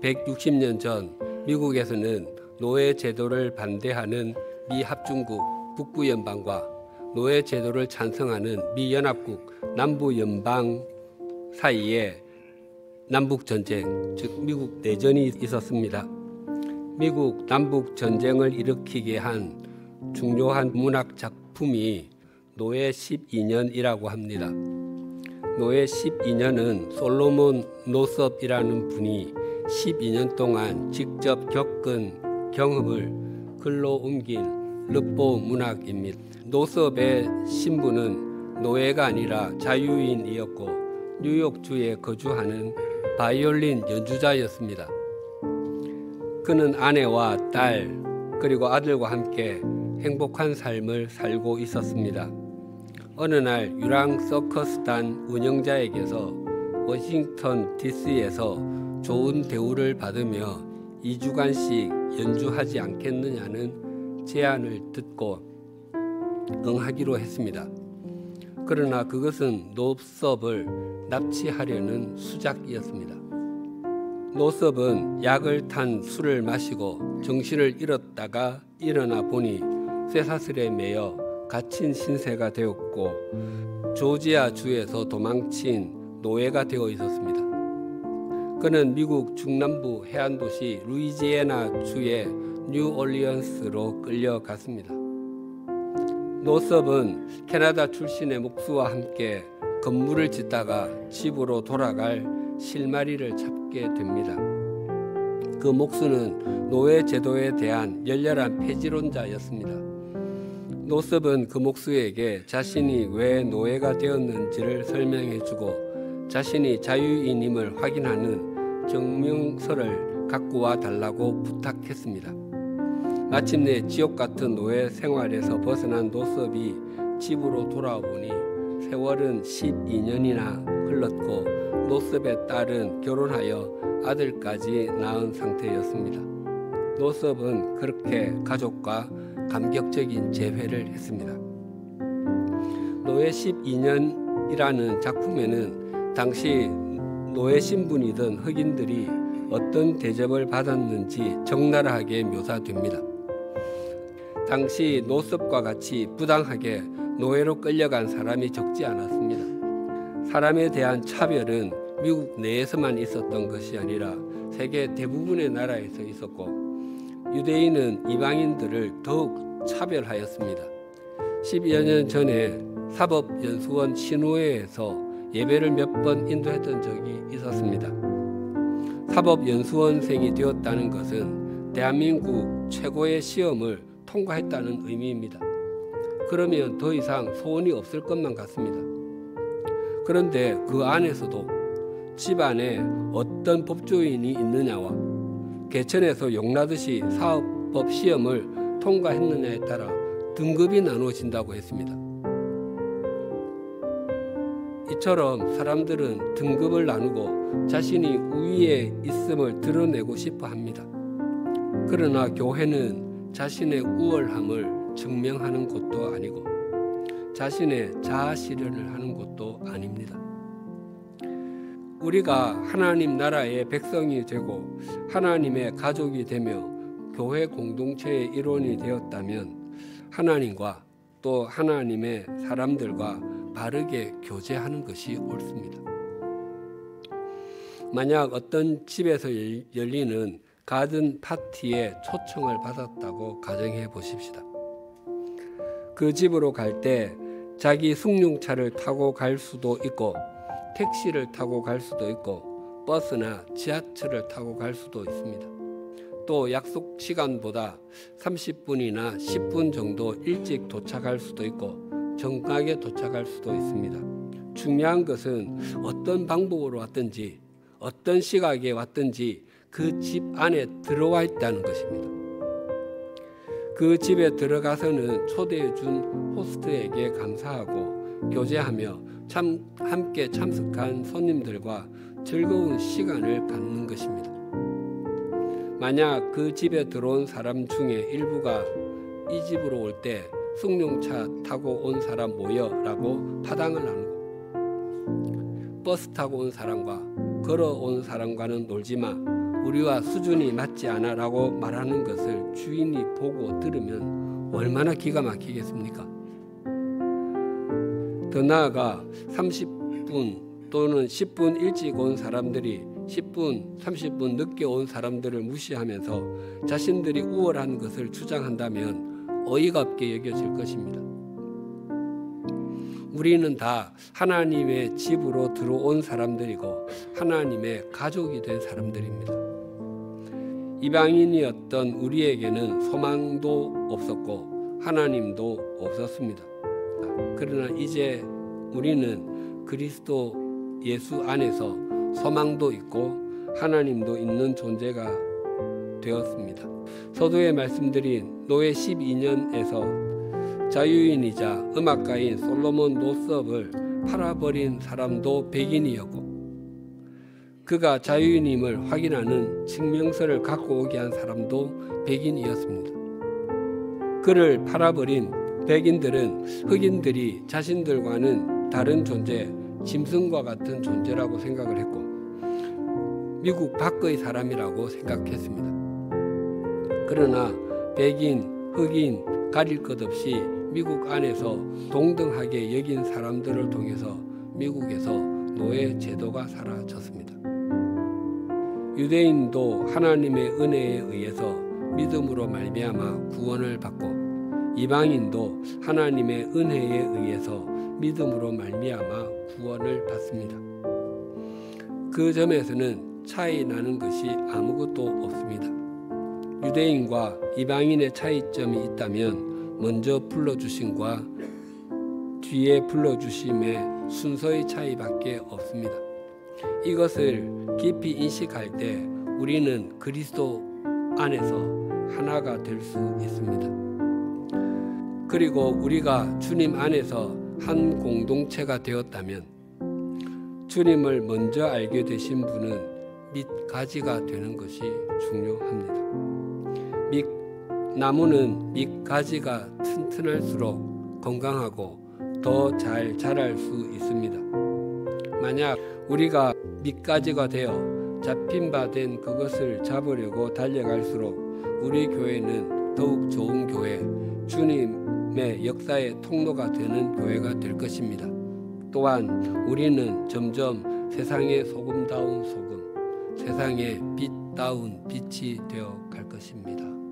160년 전 미국에서는 노예 제도를 반대하는 미 합중국 북부연방과 노예 제도를 찬성하는 미 연합국 남부연방 사이에 남북전쟁, 즉 미국 내전이 있었습니다. 미국 남북전쟁을 일으키게 한 중요한 문학 작품이 노예 12년이라고 합니다. 노예 12년은 솔로몬 노섭이라는 분이 12년 동안 직접 겪은 경험을 글로 옮긴 르포 문학입니다. 노섭의 신부는 노예가 아니라 자유인이었고 뉴욕주에 거주하는 바이올린 연주자였습니다. 그는 아내와 딸 그리고 아들과 함께 행복한 삶을 살고 있었습니다. 어느 날 유랑 서커스단 운영자에게서 워싱턴 DC에서 좋은 대우를 받으며 2주간씩 연주하지 않겠느냐는 제안을 듣고 응하기로 했습니다. 그러나 그것은 노섭을 납치하려는 수작이었습니다. 노섭은 약을 탄 술을 마시고 정신을 잃었다가 일어나 보니 쇠사슬에 매여 갇힌 신세가 되었고 조지아 주에서 도망친 노예가 되어 있었습니다. 그는 미국 중남부 해안도시 루이지애나 주의 뉴올리언스로 끌려갔습니다. 노섭은 캐나다 출신의 목수와 함께 건물을 짓다가 집으로 돌아갈 실마리를 찾게 됩니다. 그 목수는 노예 제도에 대한 열렬한 폐지론자였습니다. 노섭은 그 목수에게 자신이 왜 노예가 되었는지를 설명해주고 자신이 자유인임을 확인하는 증명서를 갖고 와 달라고 부탁했습니다. 마침내 지옥 같은 노예 생활에서 벗어난 노섭이 집으로 돌아오니 세월은 12년이나 흘렀고 노섭의 딸은 결혼하여 아들까지 낳은 상태였습니다. 노섭은 그렇게 가족과 감격적인 재회를 했습니다. 노예 12년이라는 작품에는 당시 노예 신분이던 흑인들이 어떤 대접을 받았는지 적나라하게 묘사됩니다. 당시 노섭과 같이 부당하게 노예로 끌려간 사람이 적지 않았습니다. 사람에 대한 차별은 미국 내에서만 있었던 것이 아니라 세계 대부분의 나라에서 있었고 유대인은 이방인들을 더욱 차별하였습니다. 10여 년 전에 사법연수원 신우회에서 예배를 몇 번 인도했던 적이 있었습니다. 사법연수원생이 되었다는 것은 대한민국 최고의 시험을 통과했다는 의미입니다. 그러면 더 이상 소원이 없을 것만 같습니다. 그런데 그 안에서도 집안에 어떤 법조인이 있느냐와 개천에서 용나듯이 사법법 시험을 통과했느냐에 따라 등급이 나누어진다고 했습니다. 이처럼 사람들은 등급을 나누고 자신이 우위에 있음을 드러내고 싶어 합니다. 그러나 교회는 자신의 우월함을 증명하는 곳도 아니고 자신의 자아 실현을 하는 곳도 아닙니다. 우리가 하나님 나라의 백성이 되고 하나님의 가족이 되며 교회 공동체의 일원이 되었다면 하나님과 또 하나님의 사람들과 바르게 교제하는 것이 옳습니다. 만약 어떤 집에서 열리는 가든 파티에 초청을 받았다고 가정해 보십시다. 그 집으로 갈 때 자기 승용차를 타고 갈 수도 있고 택시를 타고 갈 수도 있고 버스나 지하철을 타고 갈 수도 있습니다. 또 약속 시간보다 30분이나 10분 정도 일찍 도착할 수도 있고 정각에 도착할 수도 있습니다. 중요한 것은 어떤 방법으로 왔든지 어떤 시각에 왔든지 그 집 안에 들어와 있다는 것입니다. 그 집에 들어가서는 초대해 준 호스트에게 감사하고 교제하며 함께 참석한 손님들과 즐거운 시간을 갖는 것입니다. 만약 그 집에 들어온 사람 중에 일부가 이 집으로 올 때 승용차 타고 온 사람 모여라고 파당을 나누고 버스 타고 온 사람과 걸어온 사람과는 놀지마 우리와 수준이 맞지 않아 라고 말하는 것을 주인이 보고 들으면 얼마나 기가 막히겠습니까? 더 나아가 30분 또는 10분 일찍 온 사람들이 10분, 30분 늦게 온 사람들을 무시하면서 자신들이 우월한 것을 주장한다면 어이가 없게 여겨질 것입니다. 우리는 다 하나님의 집으로 들어온 사람들이고 하나님의 가족이 된 사람들입니다. 이방인이었던 우리에게는 소망도 없었고 하나님도 없었습니다. 그러나 이제 우리는 그리스도 예수 안에서 소망도 있고 하나님도 있는 존재가 되었습니다. 서두에 말씀드린 노예 12년에서 자유인이자 음악가인 솔로몬 노섭을 팔아버린 사람도 백인이었고 그가 자유인임을 확인하는 증명서를 갖고 오게 한 사람도 백인이었습니다. 그를 팔아버린 백인들은 흑인들이 자신들과는 다른 존재, 짐승과 같은 존재라고 생각을 했고 미국 밖의 사람이라고 생각했습니다. 그러나 백인, 흑인 가릴 것 없이 미국 안에서 동등하게 여긴 사람들을 통해서 미국에서 노예 제도가 사라졌습니다. 유대인도 하나님의 은혜에 의해서 믿음으로 말미암아 구원을 받고 이방인도 하나님의 은혜에 의해서 믿음으로 말미암아 구원을 받습니다. 그 점에서는 차이 나는 것이 아무것도 없습니다. 유대인과 이방인의 차이점이 있다면 먼저 불러주심과 뒤에 불러주심의 순서의 차이밖에 없습니다. 이것을 깊이 인식할 때 우리는 그리스도 안에서 하나가 될 수 있습니다. 그리고 우리가 주님 안에서 한 공동체가 되었다면 주님을 먼저 알게 되신 분은 밑가지가 되는 것이 중요합니다. 나무는 밑가지가 튼튼할수록 건강하고 더 잘 자랄 수 있습니다. 만약 우리가 밑가지가 되어 잡힌 바 된 그것을 잡으려고 달려갈수록 우리 교회는 더욱 좋은 교회, 주님의 역사의 통로가 되는 교회가 될 것입니다. 또한 우리는 점점 세상의 소금다운 소금, 세상의 빛다운 빛이 되어 갈 것입니다.